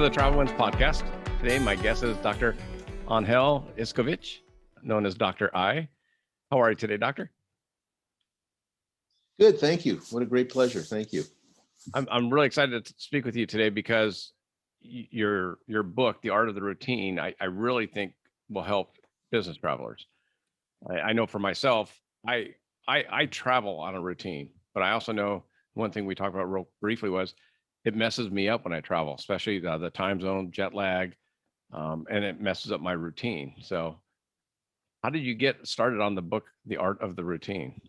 the Travel Wins podcast. Today, my guest is Dr. Angel Iscovich, known as Dr. I. How are you today, Doctor? Good, thank you. What a great pleasure. Thank you. I'm really excited to speak with you today because your book, The Art of the Routine, I really think will help business travelers. I know for myself, I travel on a routine, but I also know one thing we talked about real briefly was it messes me up when I travel, especially the time zone, jet lag, and it messes up my routine. So how did you get started on the book, The Art of the Routine?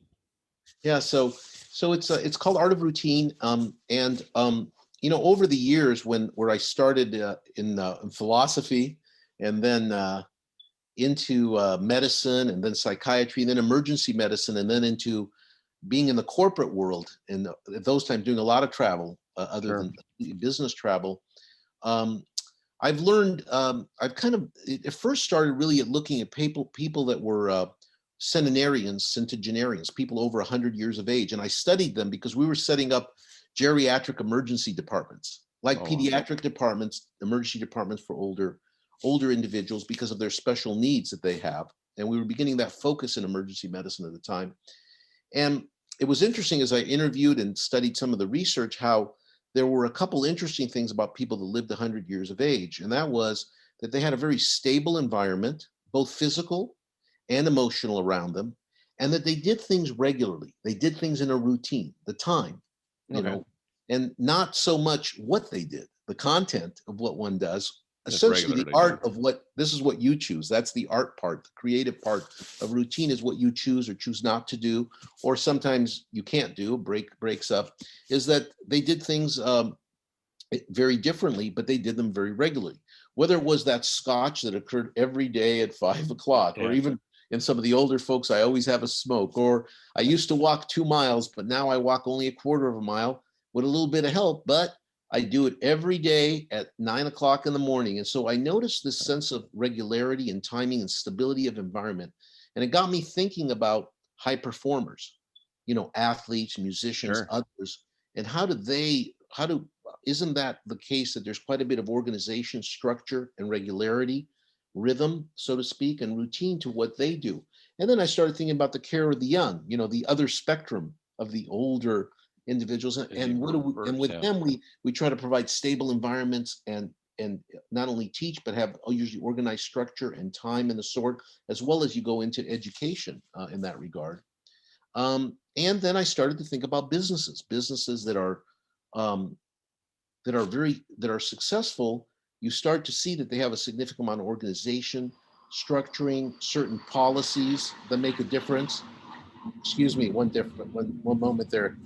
Yeah, so it's called Art of Routine, over the years where I started in philosophy, and then into medicine, and then psychiatry, and then emergency medicine, and then into being in the corporate world, and at those times doing a lot of travel, other than business travel. I've learned, it first started really at looking at people that were centenarians, people over 100 years of age. And I studied them because we were setting up geriatric emergency departments, like pediatric departments, emergency departments for older individuals because of their special needs that they have. And we were beginning that focus in emergency medicine at the time. And it was interesting as I interviewed and studied some of the research, how there were a couple interesting things about people that lived 100 years of age. And that was that they had a very stable environment, both physical and emotional around them, and that they did things regularly. They did things in a routine, the time, and not so much what they did, the content of what one does. Essentially, the art of this is what you choose. That's the art part, the creative part of routine is what you choose or choose not to do, or sometimes you can't do, breaks up, is that they did things very differently, but they did them very regularly. Whether it was that scotch that occurred every day at 5 o'clock, or even in some of the older folks, I always have a smoke, or I used to walk 2 miles, but now I walk only a quarter of a mile with a little bit of help, but I do it every day at 9 o'clock in the morning. And so I noticed this sense of regularity and timing and stability of environment. And it got me thinking about high performers, athletes, musicians, others, and isn't that the case that there's quite a bit of organization, structure, and regularity, rhythm, so to speak, and routine to what they do. And then I started thinking about the care of the young, the other spectrum of the older individuals, and with them we try to provide stable environments and not only teach but have usually organized structure and time and the sort, as well as you go into education in that regard. And then I started to think about businesses that are successful. You start to see that they have a significant amount of organization, structuring, certain policies that make a difference. Excuse me, one moment there.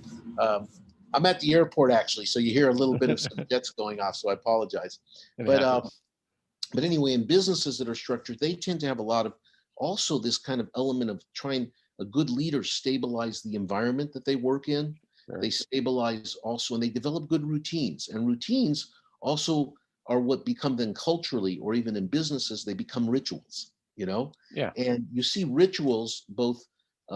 I'm at the airport actually, so you hear a little bit of some jets going off, so I apologize. But anyway, in businesses that are structured, they tend to have a lot of also this kind of element of trying. A good leader stabilize the environment that they work in. They stabilize also, and they develop good routines. And routines also are what become then culturally, or even in businesses, they become rituals, And you see rituals, both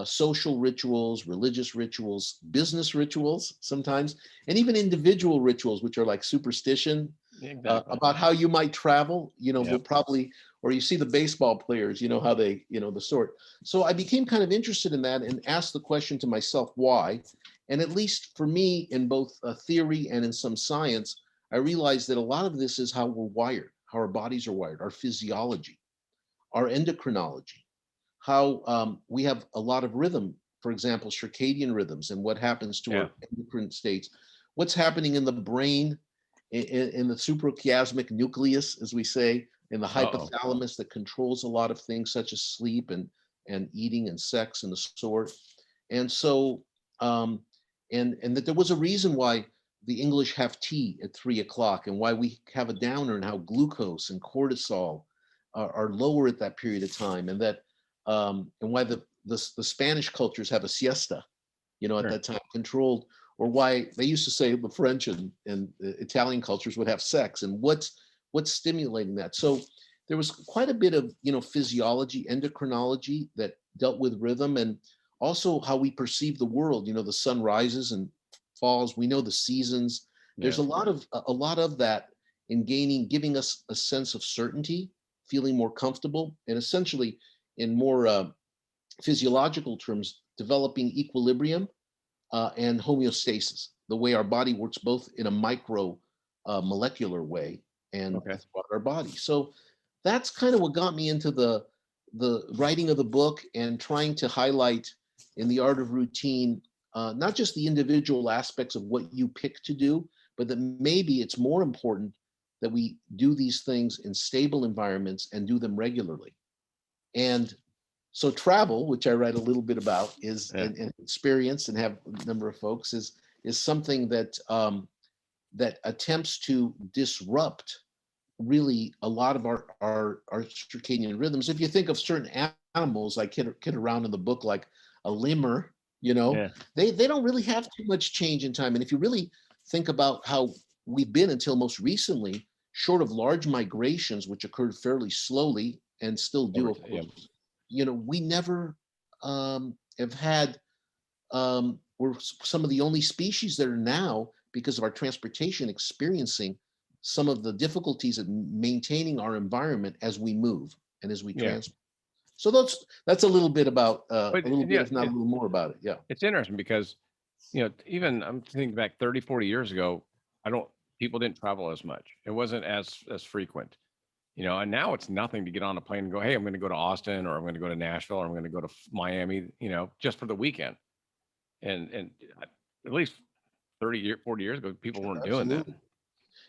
social rituals, religious rituals, business rituals sometimes, and even individual rituals, which are like superstition about how you might travel, will probably, or you see the baseball players, how they, the sort. So I became kind of interested in that and asked the question to myself, why? And at least for me, in both theory and in some science, I realized that a lot of this is how we're wired, how our bodies are wired, our physiology, our endocrinology, how we have a lot of rhythm, for example, circadian rhythms, and what happens to our endocrine states, what's happening in the brain, in the suprachiasmatic nucleus, as we say, in the hypothalamus that controls a lot of things such as sleep and eating and sex and the sort. And so, and that there was a reason why the English have tea at 3 o'clock, and why we have a downer, and how glucose and cortisol are lower at that period of time, and that and why the Spanish cultures have a siesta, at that time, controlled, or why they used to say the French and Italian cultures would have sex, and what's stimulating that. So there was quite a bit of physiology, endocrinology that dealt with rhythm, and also how we perceive the world. The sun rises and falls. We know the seasons. There's a lot of that in giving us a sense of certainty, feeling more comfortable, and essentially, in more physiological terms, developing equilibrium and homeostasis, the way our body works both in a micro molecular way and Okay. throughout our body. So that's kind of what got me into the writing of the book and trying to highlight in the art of routine, not just the individual aspects of what you pick to do, but that maybe it's more important that we do these things in stable environments and do them regularly. And so travel, which I write a little bit about, is Yeah. and experience and have a number of folks is something that that attempts to disrupt really a lot of our circadian rhythms. If you think of certain animals, I kid around in the book, like a lemur, you know, Yeah. they don't really have too much change in time. And if you really think about how we've been until most recently, short of large migrations, which occurred fairly slowly and still do, of Yeah. course, you know, we never have had, we're some of the only species that are now, because of our transportation, experiencing some of the difficulties of maintaining our environment as we move and as we Yeah. transport. So that's a little bit about a But little bit, yeah, if not a little more about it. Yeah. it's interesting because, even I'm thinking back 30, 40 years ago, I don't, people didn't travel as much. It wasn't as frequent, and now it's nothing to get on a plane and go, hey, I'm going to go to Austin, or I'm going to go to Nashville, or I'm going to go to Miami, just for the weekend. And at least 40 years ago, people weren't doing that. Absolutely.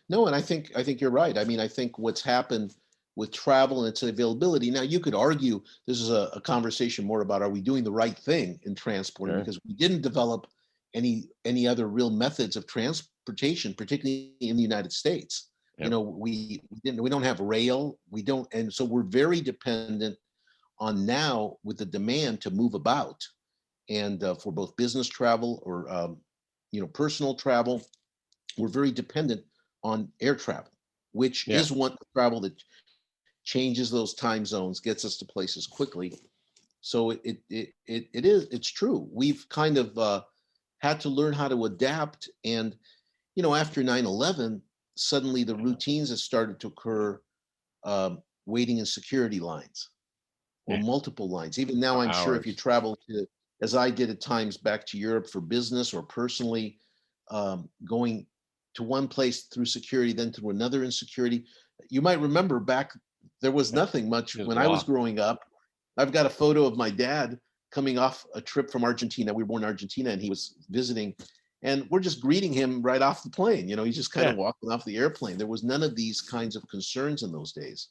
No, and I think you're right. I mean, I think what's happened with travel and its availability. Now, you could argue this is a conversation more about, are we doing the right thing in transporting, Sure. because we didn't develop any other real methods of transportation, particularly in the United States. You Yep. know, we don't have rail, we don't, and so we're very dependent on now with the demand to move about, and for both business travel or personal travel, we're very dependent on air travel, which Yeah. is one travel that changes those time zones, gets us to places quickly. So it's true. We've kind of had to learn how to adapt. And after 9/11, suddenly the routines that started to occur, waiting in security lines or Yeah. multiple lines. Even now, For I'm sure if you hours. travel to, as I did at times, back to Europe for business or personally, going to one place through security, then through another in security. You might remember back, there was Yeah. nothing much Just when I was walk. growing up. I've got a photo of my dad coming off a trip from Argentina. We were born in Argentina and he was visiting. And we're just greeting him right off the plane. He's just kind Yeah. of walking off the airplane. There was none of these kinds of concerns in those days.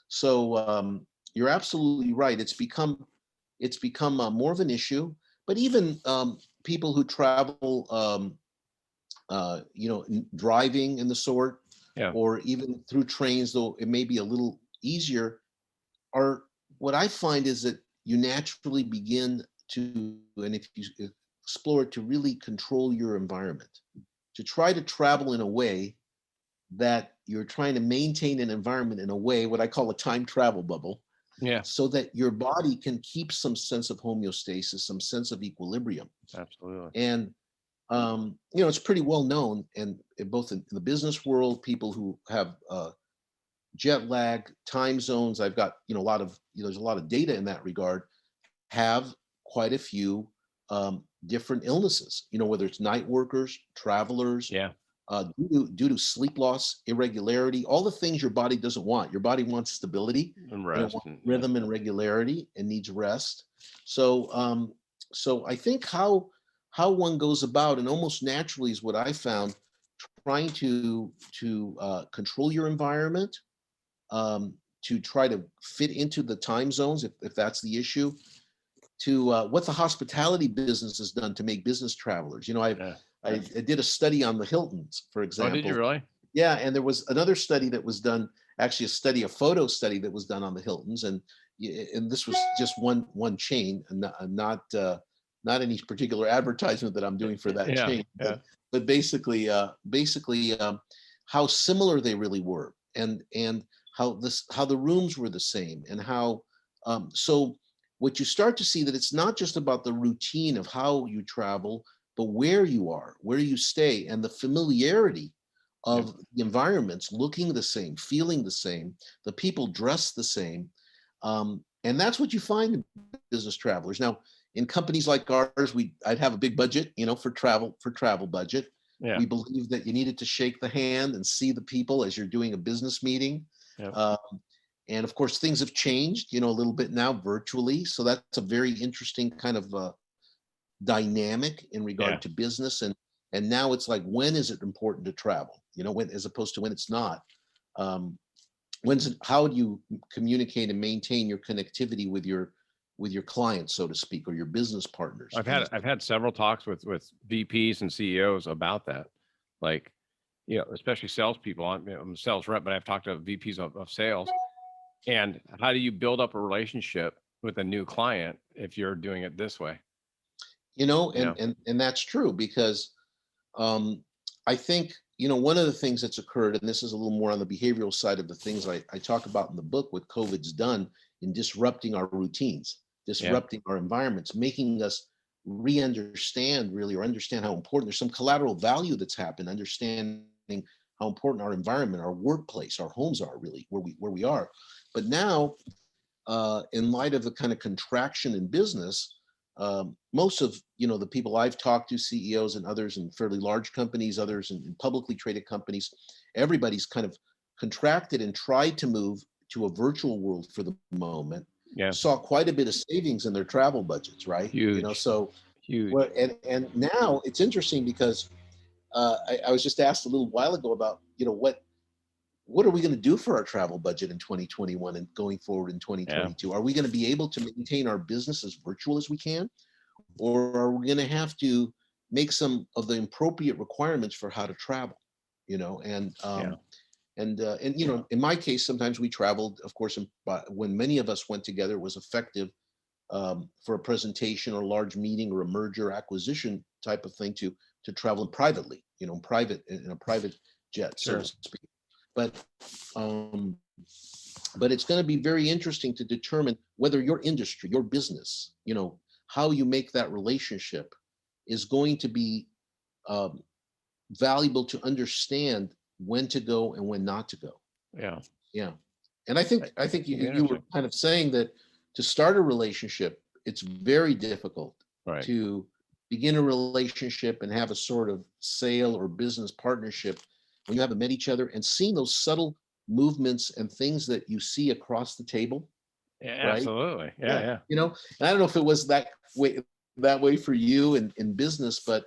So you're absolutely right. It's become more of an issue. But even people who travel, driving and the sort, Yeah. or even through trains, though it may be a little easier, are what I find is that you naturally begin to, and if you explore it, to really control your environment, to try to travel in a way that you're trying to maintain an environment in a way, what I call a time travel bubble, Yeah. so that your body can keep some sense of homeostasis, some sense of equilibrium. Absolutely. And it's pretty well known, and both in the business world, people who have jet lag, time zones. I've got a lot of there's a lot of data in that regard. Have quite a few different illnesses. Whether it's night workers, travelers, Yeah. due to sleep loss, irregularity, all the things your body doesn't want. Your body wants stability, And and it rest. wants And yeah. rhythm and regularity, and needs rest. So I think how one goes about, and almost naturally, is what I found, trying to control your environment, to try to fit into the time zones, if that's the issue, to what the hospitality business has done to make business travelers. Yeah. I did a study on the Hiltons, for Oh, did you example. really? Yeah, and there was another study that was done, actually a photo study that was done on the Hiltons, and this was just one chain, and not any particular advertisement that I'm doing for that Yeah. chain, Yeah. but basically, how similar they really were, and how the rooms were the same, and how so what you start to see, that it's not just about the routine of how you travel, but where you are, where you stay, and the familiarity of the environments looking the same, feeling the same, the people dress the same. And that's what you find in business travelers. Now, in companies like ours, I'd have a big budget, for travel budget. Yeah. We believe that you needed to shake the hand and see the people as you're doing a business meeting. Yeah. And of course, things have changed, a little bit now virtually. So that's a very interesting kind of dynamic in regard Yeah. to business. And now it's like, when is it important to travel? When, as opposed to when it's not. How do you communicate and maintain your connectivity with your clients, so to speak, or your business partners? I've had several talks with VPs and CEOs about that. Like, especially salespeople. I'm a sales rep, but I've talked to VPs of sales. And how do you build up a relationship with a new client if you're doing it this way? And that's true, because I think, one of the things that's occurred, and this is a little more on the behavioral side of the things I talk about in the book, what COVID's done in disrupting our routines, disrupting our environments, making us re-understand really, or understand how important there's some collateral value that's happened, understanding how important our environment, our workplace, our homes are really where we are. But now, in light of the kind of contraction in business, most of the people I've talked to, CEOs and others in fairly large companies, others in publicly traded companies, everybody's kind of contracted and tried to move to a virtual world for the moment. Yeah. Saw quite a bit of savings in their travel budgets, right? Huge. So Huge. and now it's interesting because I was just asked a little while ago about what are we going to do for our travel budget in 2021 and going forward in 2022? Yeah. Are we going to be able to maintain our business as virtual as we can? Or are we going to have to make some of the appropriate requirements for how to travel? In my case, sometimes we traveled, of course, when many of us went together, it was effective for a presentation or large meeting or a merger acquisition type of thing to travel privately, in a private jet, so to speak. But it's going to be very interesting to determine whether your industry, your business, how you make that relationship is going to be valuable to understand when to go and when not to go. Yeah. And I think you were kind of saying that to start a relationship, it's very difficult to begin a relationship and have a sort of sale or business partnership when you haven't met each other, and seeing those subtle movements and things that you see across the table. Yeah, right? Absolutely. Yeah. And I don't know if it was that way for you in business, but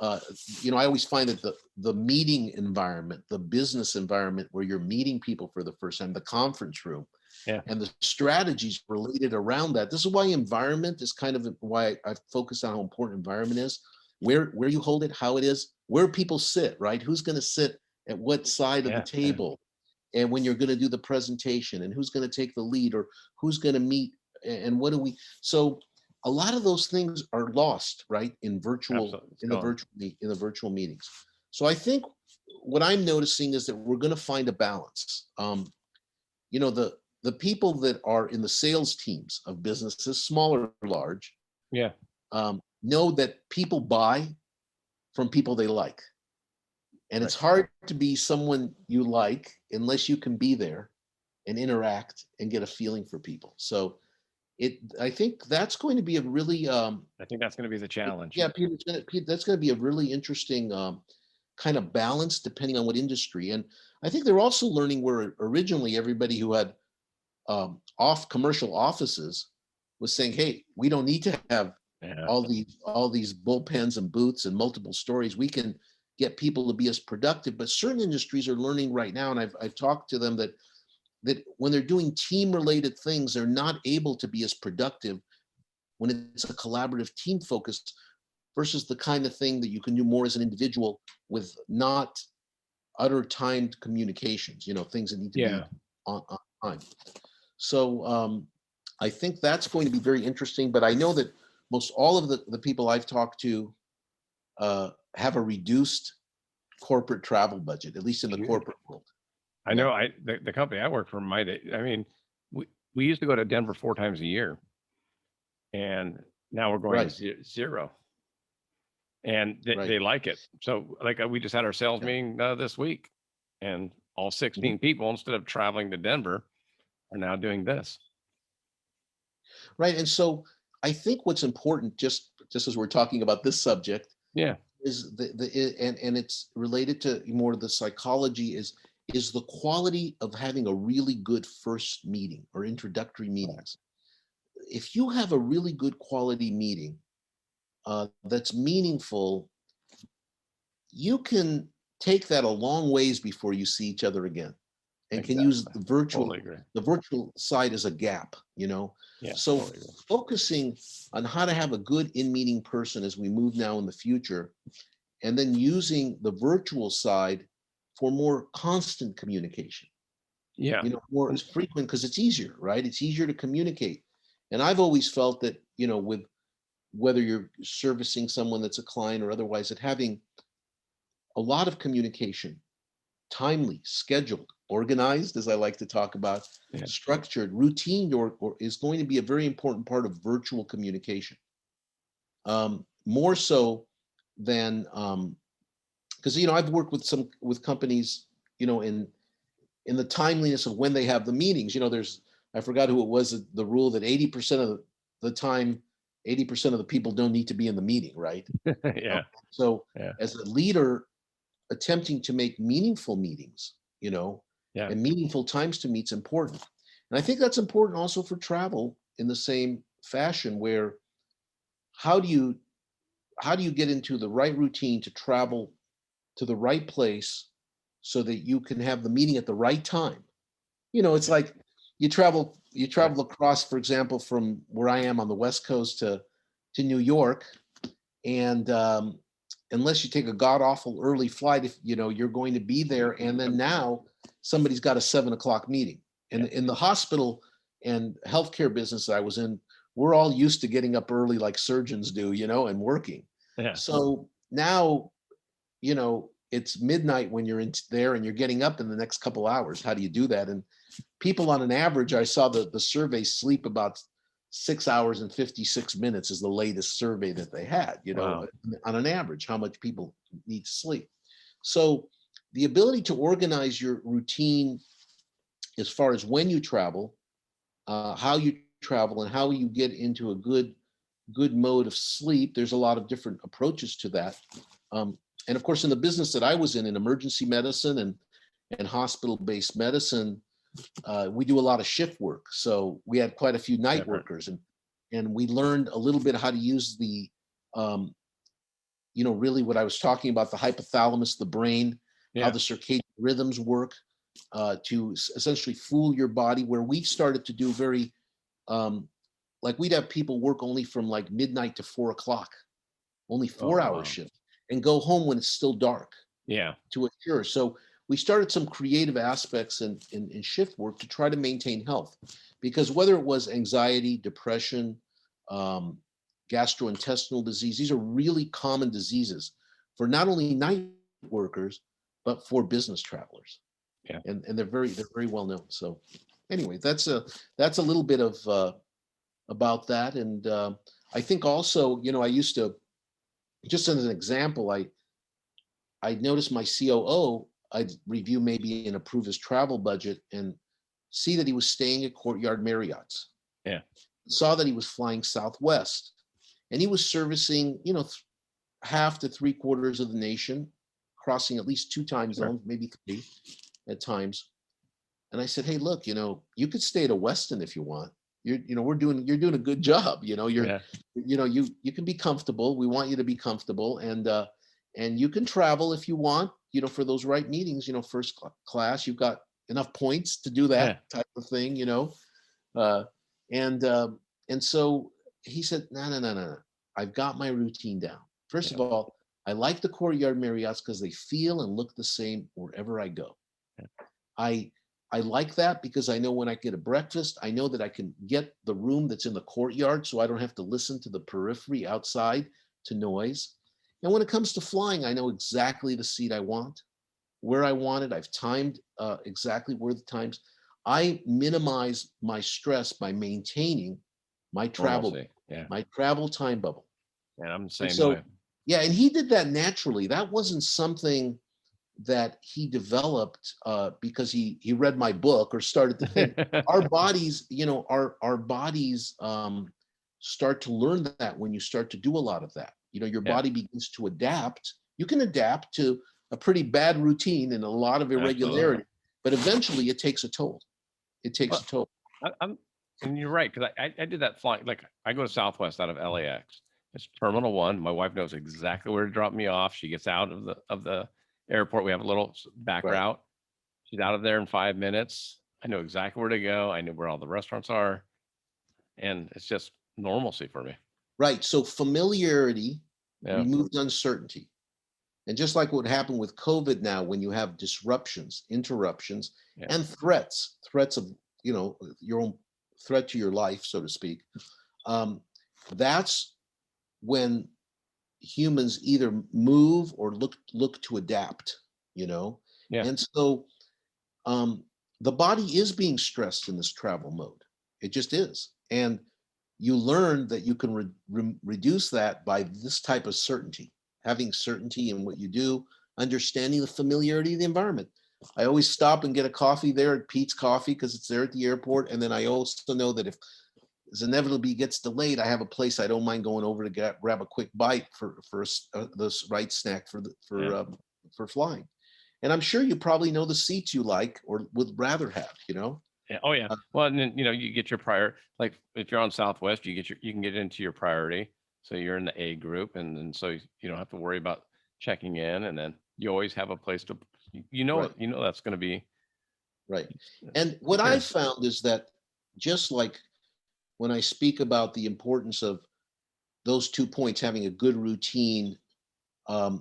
I always find that the meeting environment, the business environment where you're meeting people for the first time, the conference room, and the strategies related around that. This is why environment is kind of why I focus on how important environment is, where you hold it, how it is, where people sit, right? Who's going to sit at what side of the table, and when you're going to do the presentation, and who's going to take the lead, or who's going to meet, and what do we. So a lot of those things are lost, right, in the virtual meetings. So I think what I'm noticing is that we're going to find a balance. The people that are in the sales teams of businesses, small or large, know that people buy from people they like. And it's hard to be someone you like unless you can be there and interact and get a feeling for people. So I think that's going to be a really I think that's going to be the challenge. Yeah, Peter, that's going to be a really interesting kind of balance depending on what industry. And I think they're also learning where originally everybody who had off commercial offices was saying, hey, we don't need to have all these bullpens and booths and multiple stories. We can get people to be as productive. But certain industries are learning right now, and I've talked to them that when they're doing team related things, they're not able to be as productive when it's a collaborative team focus versus the kind of thing that you can do more as an individual with not utter timed communications, things that need to be on time. So I think that's going to be very interesting, but I know that most all of the people I've talked to have a reduced corporate travel budget, at least in the corporate world. I know the company I work for we used to go to Denver 4 times a year, and now we're going to 0. And they like it. So we just had our sales meeting this week, And all 16 people, instead of traveling to Denver, are now doing this. Right. And so I think what's important, just as we're talking about this subject, Yeah. is and it's related to more of the psychology is the quality of having a really good first meeting or introductory meetings. If you have a really good quality meeting that's meaningful, you can take that a long ways before you see each other again, and can use Exactly. Totally agree. the virtual side as a gap, you know. Yeah. So Totally agree. focusing on how to have a good in-meeting person as we move now in the future, and then using the virtual side for more constant communication, Yeah. you know, more frequent, because it's easier, right? It's easier to communicate. And I've always felt that, you know, with whether you're servicing someone that's a client or otherwise, that having a lot of communication, timely, scheduled, organized, as I like to talk about, Yeah. structured, routine, or is going to be a very important part of virtual communication. More so than because, you know, I've worked with companies, you know, in the timeliness of when they have the meetings. You know, there's, I forgot who it was, the rule that 80% of the time, 80% of the people don't need to be in the meeting, right? Yeah. So Yeah. as a leader attempting to make meaningful meetings, you know, Yeah. and meaningful times to meet's important. And I think that's important also for travel in the same fashion, where how do you get into the right routine to travel to the right place so that you can have the meeting at the right time? You know, it's Yeah. like you Yeah. travel across, for example, from where I am on the West Coast to New York, and unless you take a god awful early flight, if you know you're going to be there, and then now somebody's got a 7 o'clock meeting, and Yeah. in the hospital and healthcare business I was in, we're all used to getting up early like surgeons do, you know, and working. Yeah. So now, you know, it's midnight when you're in there and you're getting up in the next couple hours. How do you do that? And people on an average, I saw the survey, sleep about 6 hours and 56 minutes is the latest survey that they had, you know, Wow. on an average, how much people need to sleep. So the ability to organize your routine as far as when you travel, how you travel, and how you get into a good mode of sleep. There's a lot of different approaches to that. And of course, in the business that I was in emergency medicine and hospital-based medicine, we do a lot of shift work. So we had quite a few night Different. workers, and we learned a little bit how to use the, um, you know, really what I was talking about, the hypothalamus, the brain, how Yeah. the circadian rhythms work, to essentially fool your body. Where we started to do very, um, like we'd have people work only from like midnight to 4 o'clock, only Oh, 4 hour wow. shift, and go home when it's still dark Yeah. to assure. So we started some creative aspects in shift work to try to maintain health, because whether it was anxiety, depression, um, gastrointestinal disease, these are really common diseases for not only night workers but for business travelers, Yeah. and they're very well known. So anyway, that's a little bit of about that. And I think also, you know, I used to, just as an example, I noticed my COO, I'd review maybe and approve his travel budget and see that he was staying at Courtyard Marriott's. Yeah. Saw that he was flying Southwest, and he was servicing, you know, half to three quarters of the nation, crossing at least two time Sure. zones, maybe three at times. And I said, "Hey, look, you know, you could stay at a Westin if you want. You know, you're doing a good job. You know, Yeah. you know, you can be comfortable. We want you to be comfortable, and you can travel if you want. You know, for those right meetings. You know, class. You've got enough points to do Yeah. that type of thing. You know, uh, and uh, and so he said, no, no, no, no, no. I've got my routine down. First Yeah. of all, I like the Courtyard Marriotts because they feel and look the same wherever I go. Yeah. I I like that because I know when I get a breakfast, I know that I can get the room that's in the courtyard, so I don't have to listen to the periphery outside to noise. And when it comes to flying, I know exactly the seat I want, where I want it. I've timed exactly where the times. I minimize my stress by maintaining my travel Normalcy. Yeah. my travel time bubble. And I'm the And same so, way. yeah, and he did that naturally. That wasn't something that he developed because he read my book or started to think. Our bodies, our bodies start to learn that when you start to do a lot of that. Your Yeah, body begins to adapt. You can adapt to a pretty bad routine and a lot of absolutely. irregularity, but eventually it takes a toll. It takes Well, a toll. I'm and you're right, 'cause I did that flight, like, I go to Southwest out of LAX. It's Terminal 1. My wife knows exactly where to drop me off. She gets out of the airport. We have a little back Right. route. She's out of there in 5 minutes. I know exactly where to go. I know where all the restaurants are, and it's just normalcy for me. Right. So familiarity Yeah, removes uncertainty. And just like what happened with COVID now, when you have disruptions, interruptions, yeah, and threats of, your own threat to your life, so to speak, um, that's when humans either move or look to adapt, you know? yeah, And so um, the body is being stressed in this travel mode. It just is. And you learn that you can reduce that by this type of certainty, having certainty in what you do, understanding the familiarity of the environment. I always stop and get a coffee there at Pete's Coffee because it's there at the airport. And then I also know that if this inevitably gets delayed, I have a place I don't mind going over to grab a quick bite for this right snack yeah. for flying. And I'm sure you probably know the seats you like or would rather have, Yeah. Oh, yeah. Uh, Well, and then, you get your prior, like if you're on Southwest, you can get into your priority. So you're in the A group, and then so you don't have to worry about checking in, and then you always have a place to, right, that's going to be right. uh, And what I secure. found is that just like when I speak about the importance of those 2 points, having a good routine,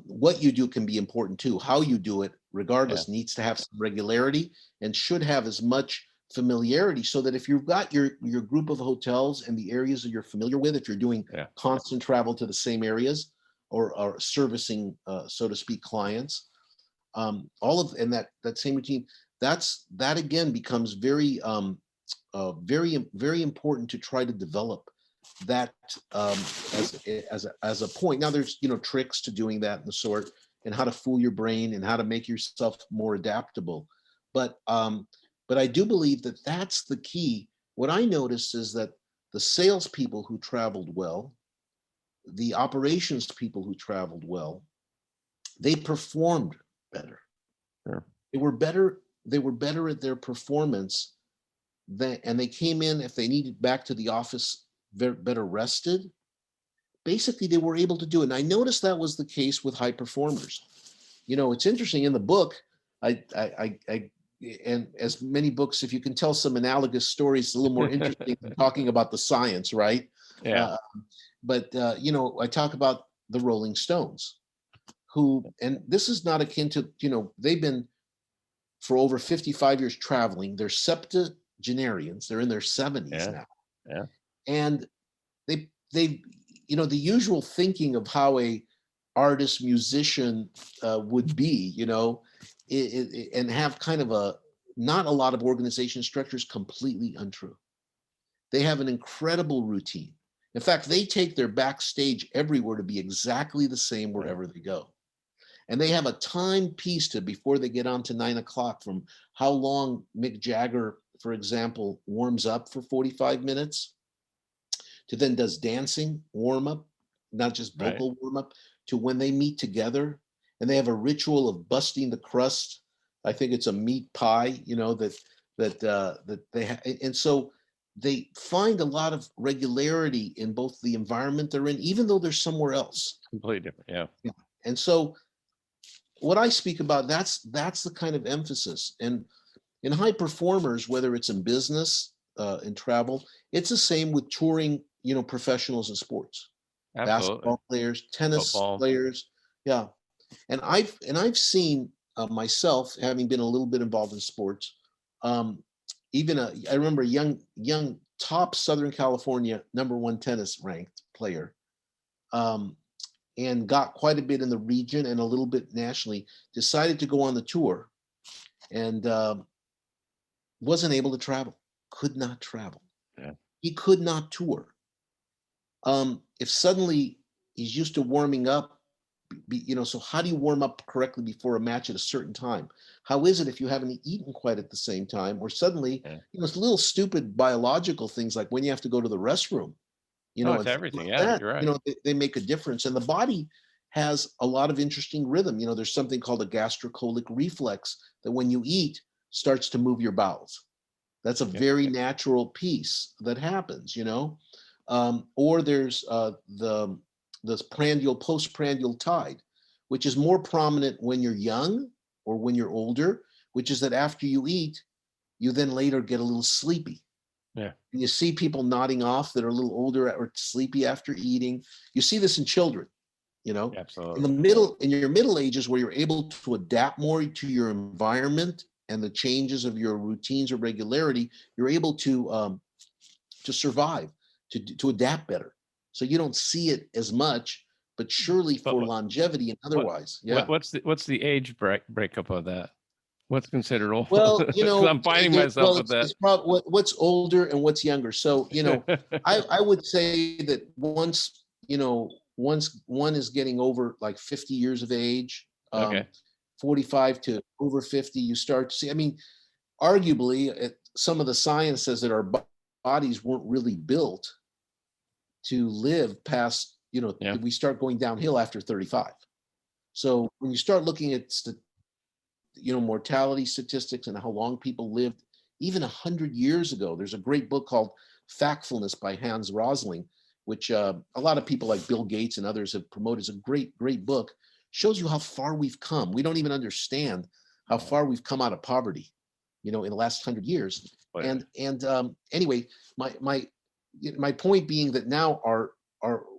what you do can be important too. How you do it, Yeah. regardless, needs to have some regularity and should have as much familiarity so that if you've got your group of hotels and the areas that you're familiar with, if you're doing Yeah. constant travel to the same areas or servicing, so to speak, clients, all of and that same routine, that again becomes very important to try to develop that as a point. Now there's tricks to doing that and the sort, and how to fool your brain and how to make yourself more adaptable. But I do believe that that's the key. What I noticed is that the salespeople who traveled well, the operations people who traveled well, they performed better. Sure. They were better at their performance and they came in if they needed back to the office better rested. Basically, they were able to do it. And I noticed that was the case with high performers. It's interesting in the book. I and as many books, if you can tell some analogous stories, it's a little more interesting than talking about the science, right? Yeah. Uh, but I talk about the Rolling Stones, who, and this is not akin to, they've been for over 55 years traveling. They're septuagenarians. They're in their 70s Yeah. now. Yeah. And they the usual thinking of how a artist musician would be, and have kind of a not a lot of organization structures, completely untrue. They have an incredible routine. In fact, they take their backstage everywhere to be exactly the same Yeah. wherever they go. And they have a time piece to before they get on to 9 o'clock, from how long Mick Jagger, for example, warms up for 45 minutes to then does dancing warm up, not just Right. vocal warm up, to when they meet together and they have a ritual of busting the crust. I think it's a meat pie, that they have, and so they find a lot of regularity in both the environment they're in, even though they're somewhere else. Completely different. Yeah. Yeah. And so what I speak about, that's the kind of emphasis. And in high performers, whether it's in business, in travel, it's the same with touring, professionals in sports, Absolutely. basketball players, tennis Football. players. Yeah. And I've seen myself, having been a little bit involved in sports, um, even I remember a young top Southern California #1 tennis ranked player, um, and got quite a bit in the region and a little bit nationally, decided to go on the tour and wasn't able to travel, could not travel. Yeah. He could not tour. If suddenly he's used to warming up so how do you warm up correctly before a match at a certain time? How is it if you haven't eaten quite at the same time, or suddenly, Yeah. it's little stupid biological things like when you have to go to the restroom, Oh, and it's things everything. like Yeah, that, you're right. they make a difference. And the body has a lot of interesting rhythm. There's something called a gastrocolic reflex that when you eat starts to move your bowels. That's a Yeah. very natural piece that happens. Or there's the prandial, postprandial tide, which is more prominent when you're young or when you're older, which is that after you eat, you then later get a little sleepy. Yeah. And you see people nodding off that are a little older or sleepy after eating. You see this in children, you know. Absolutely. In your middle ages, where you're able to adapt more to your environment and the changes of your routines or regularity, you're able to survive, to adapt better. So you don't see it as much, but surely But for longevity and what otherwise, yeah. what's the age breakup of that? What's considered old? Well, 'Cause I'm finding myself with that. it's probably what's older and what's younger. So, I would say that once one is getting over like 50 years of age, Okay. 45 to over 50, you start to see, I mean, arguably, some of the science says that our bodies weren't really built to live past, Yeah. we start going downhill after 35. So when you start looking at mortality statistics and how long people lived, even 100 years ago, there's a great book called Factfulness by Hans Rosling, which a lot of people like Bill Gates and others have promoted. It's a great book. Shows you how far we've come. We don't even understand how far we've come out of poverty, in the last 100 years. But And anyway, my point being that now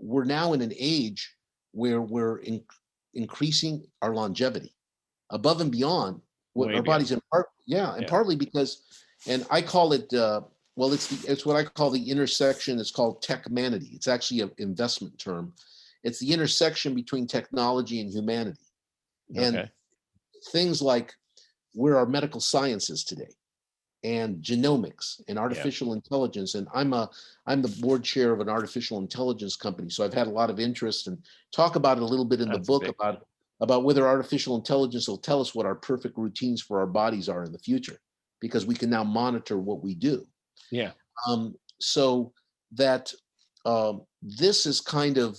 we're now in an age where we're increasing our longevity above and beyond what way our beyond. bodies in part, yeah, and Yeah. partly because, and I call it, well, it's what I call the intersection. It's called techmanity. It's actually an investment term. It's the intersection between technology and humanity, and Okay. things like where our medical science is today, and genomics and Yeah. artificial intelligence. And I'm the board chair of an artificial intelligence company, so I've had a lot of interest and talk about it a little bit in the That's book big. about whether artificial intelligence will tell us what our perfect routines for our bodies are in the future, because we can now monitor what we do. Yeah. So that this is kind of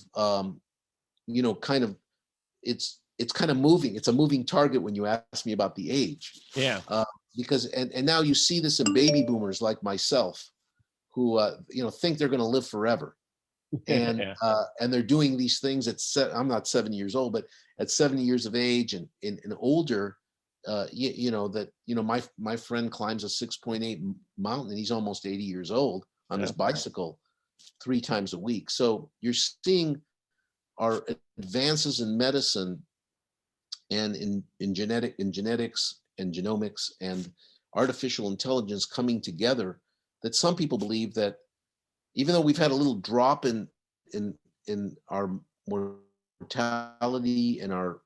it's kind of moving. It's a moving target when you ask me about the age, Yeah. because and now you see this in baby boomers like myself, who think they're going to live forever, and Yeah. and they're doing these things I'm not 70 years old, but at 70 years of age and older, my friend climbs a 6.8 mountain and he's almost 80 years old on his Yeah. bicycle 3 times a week. So you're seeing our advances in medicine and in genetics and genomics and artificial intelligence coming together, that some people believe that even though we've had a little drop in our mortality and our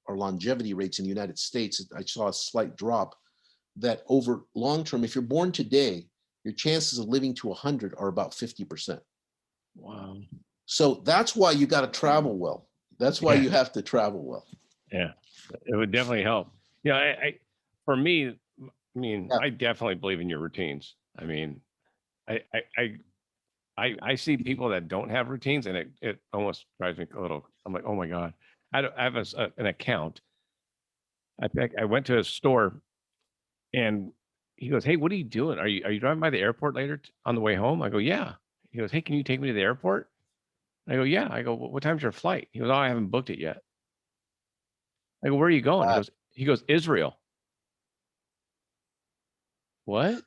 longevity rates in the United States, I saw a slight drop, that over long term, if you're born today, your chances of living to 100 are about 50%. Wow. So that's why you got to travel well. That's why Yeah. you have to travel well. Yeah. It would definitely help. Yeah. For me, Yeah. I definitely believe in your routines. I mean, I see people that don't have routines, and it almost drives me a little. I'm like, oh my God. I have an account. I went to a store, and he goes, "Hey, what are you doing? Are you driving by the airport later on the way home?" I go, "Yeah." He goes, "Hey, can you take me to the airport?" I go, "Yeah." I go, What time's your flight?" He goes, "Oh, I haven't booked it yet." I go, "Where are you going?" He goes, "Israel." What?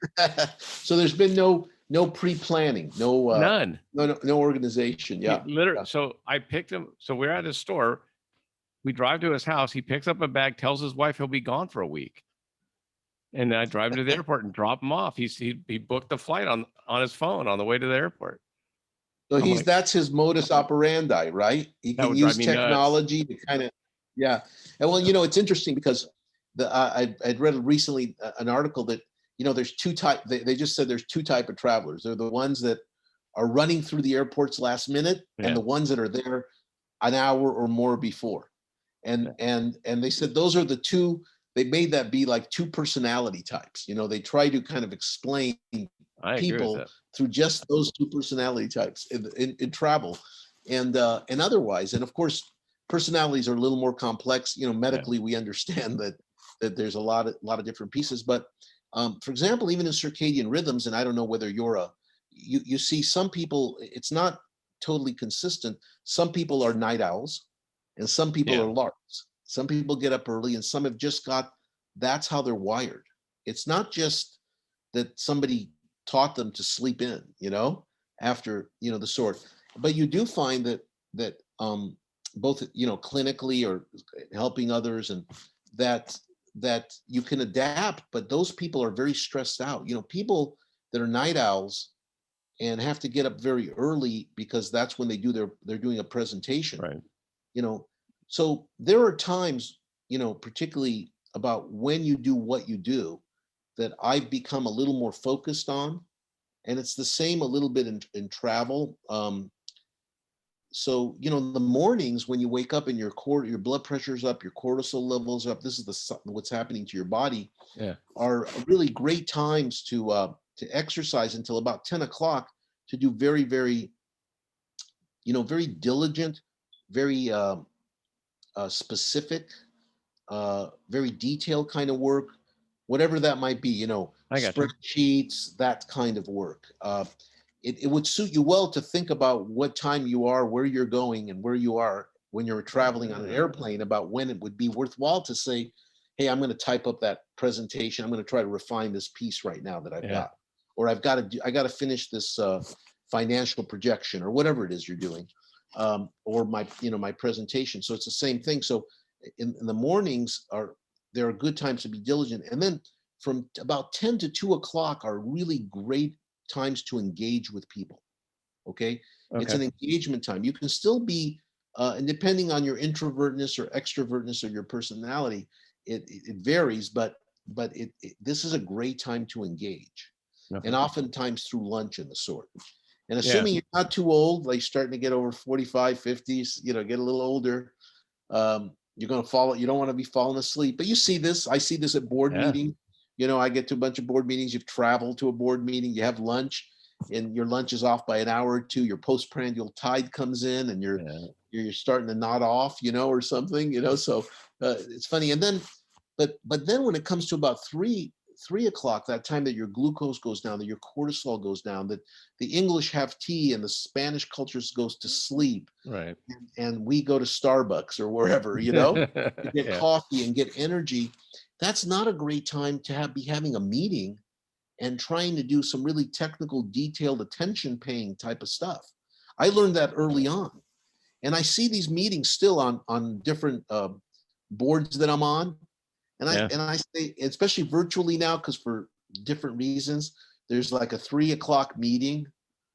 So there's been no pre-planning, None. no organization. He Yeah. literally. So I picked him. So we're at his store. We drive to his house. He picks up a bag, tells his wife he'll be gone for a week. And I drive him to the airport and drop him off. He booked the flight on his phone on the way to the airport. So I'm like, that's his modus operandi, right? He that can would drive use me nuts. technology to kind of, yeah. And well, it's interesting because I'd read recently an article that, there's two type. They just said there's two type of travelers. They're the ones that are running through the airports last minute, Yeah. and the ones that are there an hour or more before. And they said those are the two, they made that be like two personality types. They try to kind of explain I agree with people that. through just those two personality types in travel and otherwise. And of course, personalities are a little more complex. Yeah. Medically, we understand that there's a lot of different pieces. But for example, even in circadian rhythms, and I don't know whether you see some people, it's not totally consistent. Some people are night owls, and some people Yeah. are larks. Some people get up early, and some have just got, that's how they're wired. It's not just that somebody taught them to sleep in, after, the sort. But you do find that both, clinically or helping others, and that you can adapt, but those people are very stressed out. People that are night owls and have to get up very early because that's when they're doing a presentation, Right. you know. So there are times, particularly about when you do what you do, that I've become a little more focused on. And it's the same a little bit in travel. So, in the mornings when you wake up and your blood pressure's up, your cortisol levels are up, this is what's happening to your body, Yeah. are really great times to exercise until about 10 o'clock, to do very, very, very diligent, very specific, very detailed kind of work, whatever that might be, I got you. spreadsheets, that kind of work. It would suit you well to think about what time you are, where you're going, and where you are when you're traveling on an airplane, about when it would be worthwhile to say, hey, I'm going to type up that presentation. I'm going to try to refine this piece right now that I've Yeah. got, or I got to finish this financial projection, or whatever it is you're doing, or my presentation. So it's the same thing. So in the mornings there are good times to be diligent, and then from about 10 to 2 o'clock are really great times to engage with people. Okay. It's Okay. an engagement time. You can still be, and depending on your introvertness or extrovertness or your personality, it varies, but this is a great time to engage. And Okay. oftentimes through lunch and the sort. And Yeah. assuming you're not too old, like starting to get over 45, 50s, get a little older, you're going to fall. You don't want to be falling asleep. But you see this. I see this at board Yeah. meetings. I get to a bunch of board meetings. You've traveled to a board meeting. You have lunch, and your lunch is off by an hour or two. Your postprandial tide comes in, and Yeah. you're starting to nod off, or something. So it's funny. And then, but then when it comes to about 3 o'clock, that time that your glucose goes down, that your cortisol goes down, that the English have tea and the Spanish cultures goes to sleep, Right. and we go to Starbucks or wherever, to get Yeah. coffee and get energy. That's not a great time to be having a meeting and trying to do some really technical, detailed, attention paying type of stuff. I learned that early on. And I see these meetings still on different boards that I'm on. And I Yeah. and I say, especially virtually now, because for different reasons, there's like a 3 o'clock meeting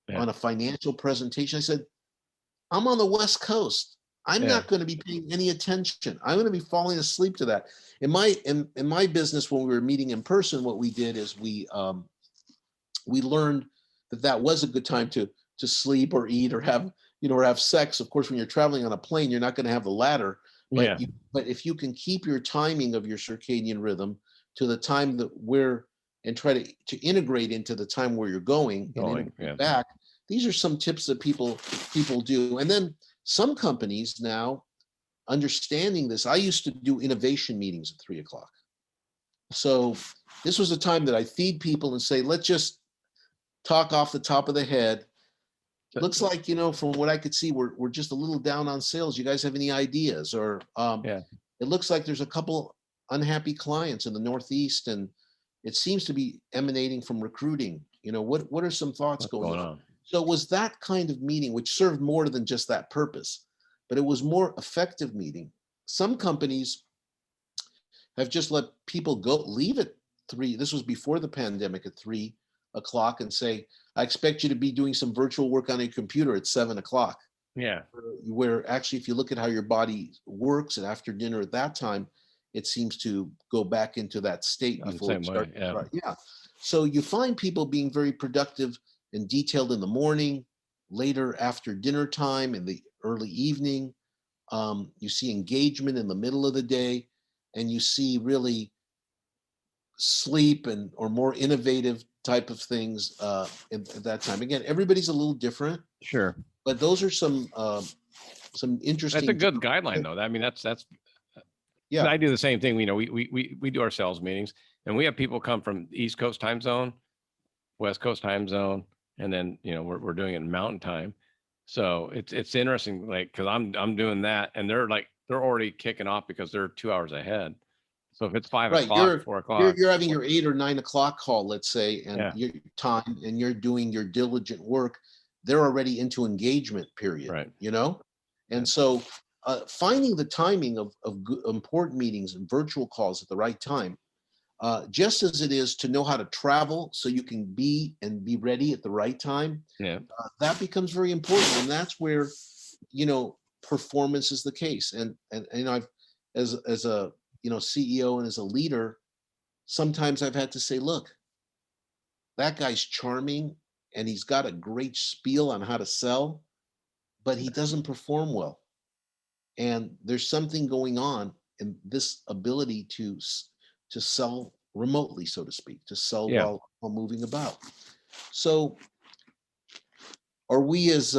Yeah. on a financial presentation. I said, I'm on the West Coast. I'm Yeah. not going to be paying any attention. I'm going to be falling asleep to that. In my business, when we were meeting in person, what we did is we learned that was a good time to sleep or eat or have sex. Of course, when you're traveling on a plane, you're not going to have the latter. Yeah. But if you can keep your timing of your circadian rhythm to the time that and try to integrate into the time where you're going and Going. integrate Yeah. back. These are some tips that people do. And then some companies now understanding this. I used to do innovation meetings at 3 o'clock. So this was a time that I feed people and say, let's just talk off the top of the head. Looks like, from what I could see, we're just a little down on sales. You guys have any ideas? Or Yeah. it looks like there's a couple unhappy clients in the Northeast, and it seems to be emanating from recruiting. What are some thoughts What's going going on? on? So it was that kind of meeting, which served more than just that purpose, but it was more effective meeting. Some companies have just let people leave at 3. This was before the pandemic, at 3 o'clock, and say, I expect you to be doing some virtual work on a computer at 7 o'clock. Yeah. Where actually, if you look at how your body works, and after dinner at that time, it seems to go back into that state I'm the before same it way. starts. Yeah. Yeah. So you find people being very productive and detailed in the morning, later after dinner time, in the early evening. You see engagement in the middle of the day, and you see really sleep and or more innovative type of things at that time. Again, everybody's a little different, Sure. but those are some That's a interesting. good guideline though. I mean, that's Yeah, I do the same thing. You know, we do our sales meetings and we have people come from East Coast time zone, West Coast time zone, and then, you know, we're doing it in mountain time. So it's interesting, like, because I'm doing that and they're already kicking off because they're 2 hours ahead. So if it's five right. o'clock, 4 o'clock, You're having your 8 or 9 o'clock call, let's say, and yeah, your time, and you're doing your diligent work. They're already into engagement period, right. you know? Yeah. And so finding the timing of important meetings and virtual calls at the right time, just as it is to know how to travel so you can be ready at the right time, Yeah. that becomes very important. And that's where, you know, performance is the case. And you know, I've as a CEO and as a leader, sometimes I've had to say, look, that guy's charming and he's got a great spiel on how to sell, but he doesn't perform well. And there's something going on in this ability to sell remotely, so to speak, to sell Yeah. while moving about. So are we as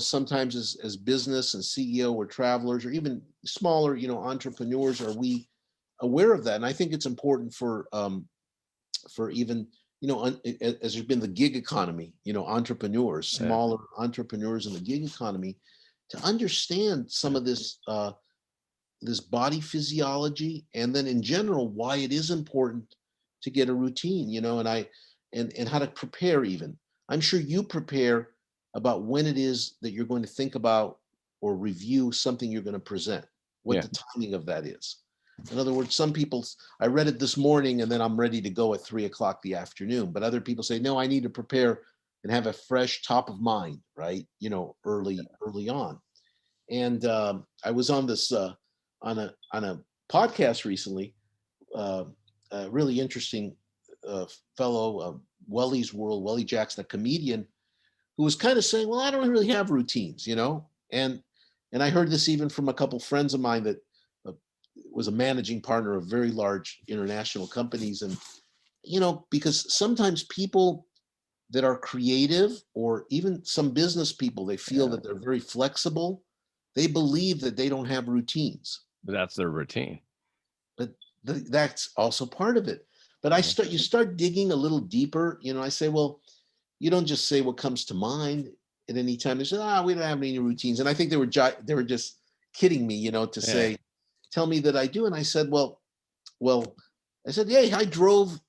sometimes as business and CEO or travelers or even smaller, entrepreneurs, are we aware of that? And I think it's important for even, as there's been the gig economy, entrepreneurs, Yeah. smaller entrepreneurs in the gig economy, to understand some of this body physiology, and then in general why it is important to get a routine, and how to prepare. Even I'm sure you prepare about when it is that you're going to think about or review something you're going to present, what Yeah. the timing of that is. In other words, some people, I read it this morning and then I'm ready to go at 3 o'clock the afternoon, but other people say, no, I need to prepare and have a fresh top of mind, right, early on. And I was on this on a podcast recently. Uh, a really interesting fellow, Welly's World, Welly Jackson, a comedian, who was kind of saying, "Well, I don't really have routines, and I heard this even from a couple friends of mine that uh, was a managing partner of very large international companies, and because sometimes people that are creative or even some business people, they feel Yeah. that they're very flexible. They believe that they don't have routines, But that's their routine. but that's also part of it. But Yeah. you start digging a little deeper. I say, well, you don't just say what comes to mind at any time. They say, we don't have any routines. And I think they were just kidding me, to Yeah. say, tell me that I do. And I said, well, I said, yeah, I drove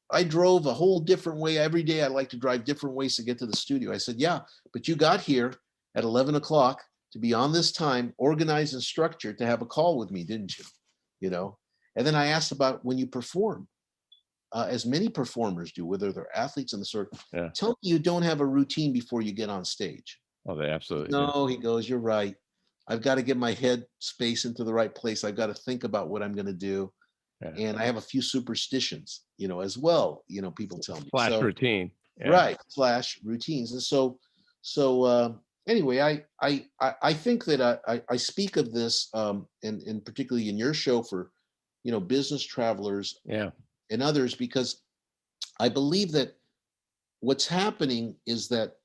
a whole different way every day. I like to drive different ways to get to the studio. I said, yeah, but you got here at 11 o'clock to be on this time, organized and structured, to have a call with me, didn't you? And then I asked about when you perform, as many performers do, whether they're athletes in the sort. Yeah. Tell me you don't have a routine before you get on stage. Oh, they absolutely do. No, he goes, you're right. I've got to get my head space into the right place. I've got to think about what I'm going to do. Yeah. And I have a few superstitions, as well, people tell me. Flash So, routine. Yeah. right, slash routines. And so anyway, I think that I speak of this, and particularly in your show for, business travelers Yeah. and others, because I believe that what's happening is that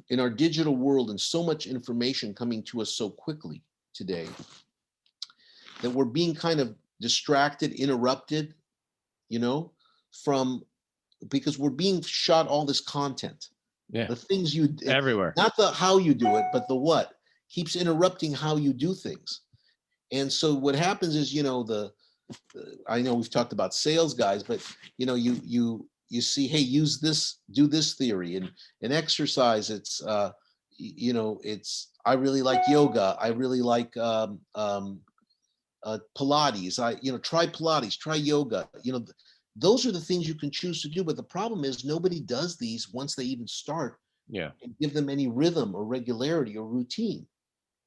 in our digital world and so much information coming to us so quickly today, that we're being kind of distracted, interrupted, you know, from because we're being shot all this content. Yeah. The things Everywhere. not the how you do it, but the what keeps interrupting how you do things. And so what happens is, I know we've talked about sales guys, but you see, hey, use this, do this theory, and exercise. It's it's I really like yoga. I really like Pilates. Try Pilates, try yoga. Those are the things you can choose to do. But the problem is nobody does these once they even start Yeah. and give them any rhythm or regularity or routine.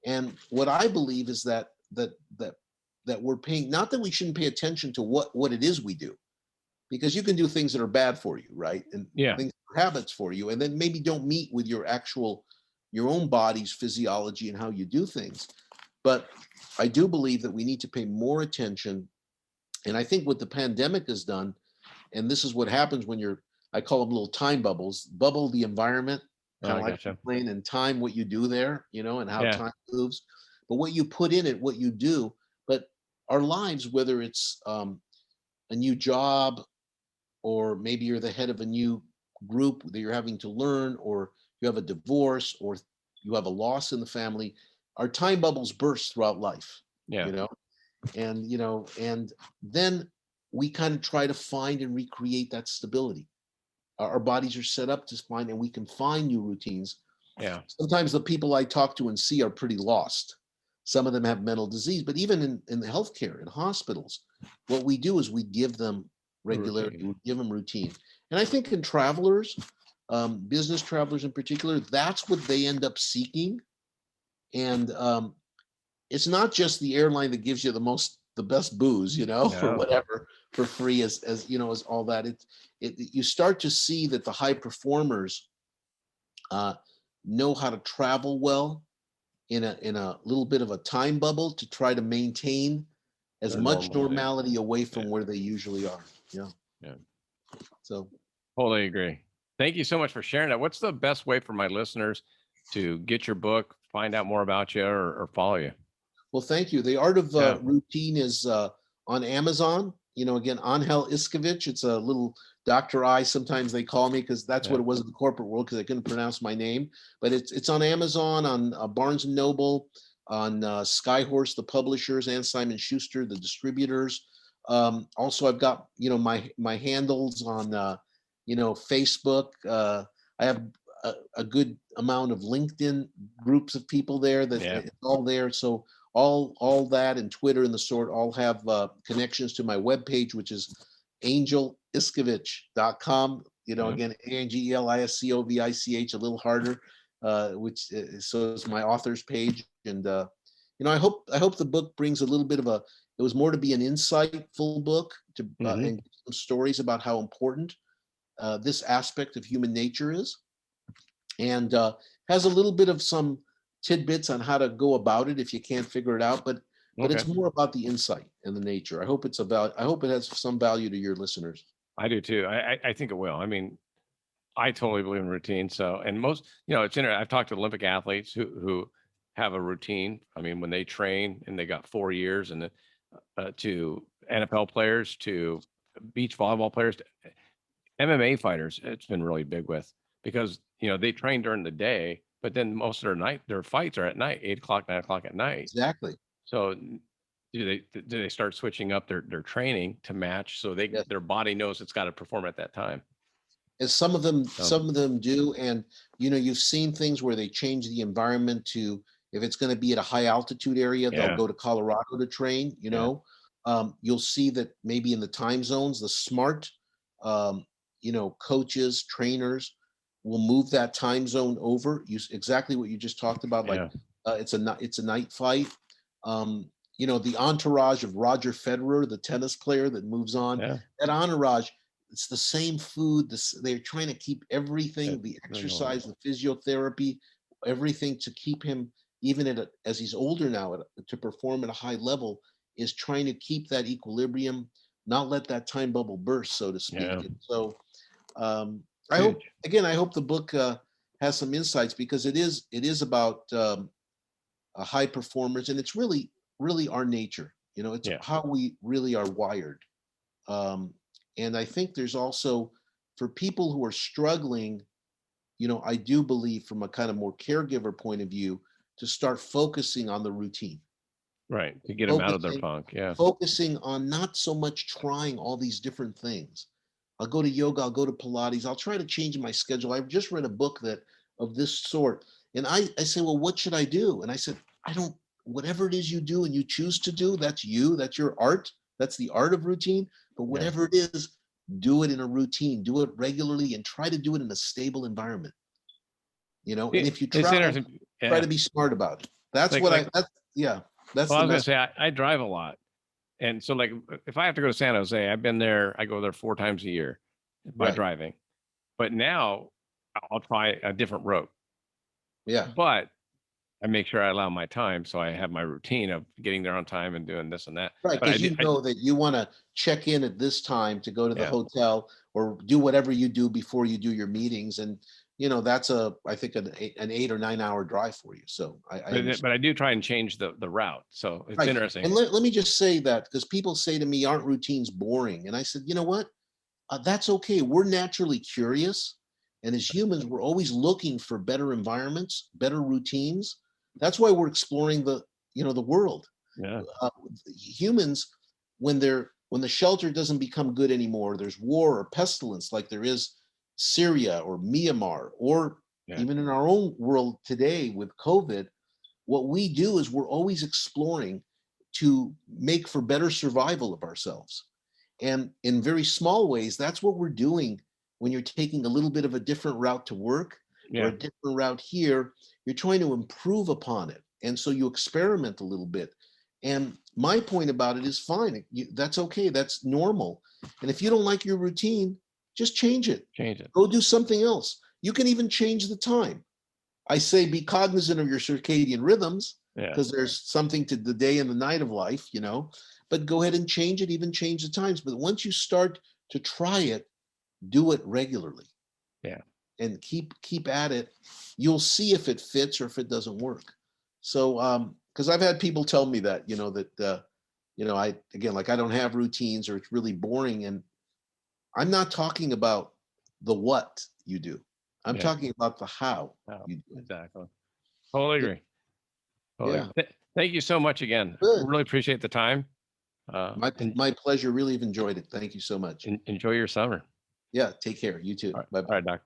And what I believe is that we're paying, not that we shouldn't pay attention to what it is we do, because you can do things that are bad for you, right? And Yeah. things that are habits for you, and then maybe don't meet with your own body's physiology and how you do things. But I do believe that we need to pay more attention. And I think what the pandemic has done, and this is what happens when I call them little time bubbles, bubble the environment, kind I of like gotcha. playing in time what you do there, and how Yeah. time moves. But what you put in it, what you do, but our lives, whether it's a new job, or maybe you're the head of a new group that you're having to learn, or you have a divorce, or you have a loss in the family, our time bubbles burst throughout life, Yeah. you know, and then we kind of try to find and recreate that stability. Our bodies are set up to find, and we can find new routines. Yeah. Sometimes the people I talk to and see are pretty lost. Some of them have mental disease, but even in the healthcare, in hospitals, what we do is we give them regularity, Routine. we give them routine. And I think in travelers, business travelers in particular, that's what they end up seeking. And it's not just the airline that gives you the best booze, or No. whatever for free, as all that. You start to see that the high performers uh, know how to travel well in a little bit of a time bubble to try to maintain as Their much normal state. normality away Yeah. from where they usually are. Yeah. Yeah. So Totally agree. Thank you so much for sharing that. What's the best way for my listeners to get your book, find out more about you, or follow you? well, thank you. The Art of Yeah. Routine is on Amazon. Again, Angel Iskovich. It's a little Dr. I, sometimes they call me, because that's what Yeah. it was in the corporate world, because I couldn't pronounce my name. But it's on Amazon, on Barnes and Noble, on Skyhorse, the publishers, and Simon Schuster, the distributors. Also, I've got my handles on Facebook. I have a good amount of LinkedIn groups of people there that Yeah. it's all there. So all that, and Twitter and the sort, all have connections to my webpage, which is angeliskovich.com. Yeah. Again, Angeliscovich, a little harder, so it's my author's page. And I hope the book brings a little bit of it was more to be an insightful book, to Hmm. and some stories about how important this aspect of human nature is, and has a little bit of some tidbits on how to go about it if you can't figure it out. But Okay. it's more about the insight and the nature. I hope it has some value to your listeners. I do too. I think it will. I mean, I totally believe in routine. So, and most, it's interesting. I've talked to Olympic athletes who have a routine. I mean, when they train and they got 4 years, and then to NFL players, to beach volleyball players, to MMA fighters, it's been really big with, because they train during the day, but then most of their fights are at night, 8 o'clock, 9 o'clock at night. Exactly. So do they start switching up their training to match, so Yes. their body knows it's got to perform at that time? As some of them So do. And you've seen things where they change the environment to, if it's going to be at a high altitude area, they'll yeah, go to Colorado to train. yeah, You'll see that maybe in the time zones, the smart um, coaches, trainers will move that time zone over. Exactly what you just talked about, like yeah, it's a night fight. The entourage of Roger Federer, the tennis player that moves on, yeah. that entourage, it's the same food. They're trying to keep everything, It's the very normal. exercise, the physiotherapy, everything, to keep him, even as he's older now, to perform at a high level, is trying to keep that equilibrium, not let that time bubble burst, so to speak. Yeah, And so huge. I hope the book has some insights, because it is about high performers, and it's really our nature. It's Yeah, how we really are wired. Um, and I think there's also, for people who are struggling, I do believe, from a kind of more caregiver point of view, to start focusing on the routine, right. To get them out of their focusing funk. Yeah, focusing on not so much trying all these different things. I'll go to yoga, I'll go to Pilates, I'll try to change my schedule. I've just read a book that of this sort. And I say, well, what should I do? And I said, I don't, whatever it is you do and you choose to do, that's you, that's your art. That's the art of routine. But yeah. whatever it is, do it in a routine, do it regularly, and try to do it in a stable environment. And if you It's travel, interesting. try Yeah, to be smart about it. That's like what like. yeah, that's Well, I the was gonna message. say I drive a lot, and so like if I have to go to San Jose, I've been there. I go there 4 times a year by Right. driving. But now I'll try a different route. Yeah. But I make sure I allow my time. So I have my routine of getting there on time and doing this and that. Right, But I because do, you know that you wanna check in at this time to go to the yeah. hotel or do whatever you do before you do your meetings, and, that's I think an 8 or 9-hour drive for you, so I understand. But I do try and change the route. So it's Right, interesting. and let me just say that because people say to me, "Aren't routines boring?" And I said, "You know what? That's okay. We're naturally curious. And as humans, we're always looking for better environments, better routines. That's why we're exploring the world. Yeah. Uh, Humans, when the shelter doesn't become good anymore, there's war or pestilence like there is Syria or Myanmar, or Yeah. even in our own world today with COVID, what we do is we're always exploring to make for better survival of ourselves. And in very small ways, that's what we're doing when you're taking a little bit of a different route to work or a Yeah. different route here. You're trying to improve upon it. And so you experiment a little bit. And my point about it is fine. That's okay. That's normal. And if you don't like your routine, just change it. Change it. Go do something else. You can even change the time. I say be cognizant of your circadian rhythms Yeah. because there's something to the day and the night of life, but go ahead and change it, even change the times. But once you start to try it, do it regularly Yeah. and keep at it. You'll see if it fits or if it doesn't work. So, because I've had people tell me that, I again, like I don't have routines or it's really boring. And I'm not talking about the what you do. I'm Yeah. talking about the how Oh, you do it. exactly. Totally Yeah. agree. Totally Yeah. agree. Thank you so much again. Good. Really appreciate the time. And My pleasure. Really have enjoyed it. Thank you so much. enjoy your summer. Yeah. Take care. You too. All right. Bye All bye. right, Doc.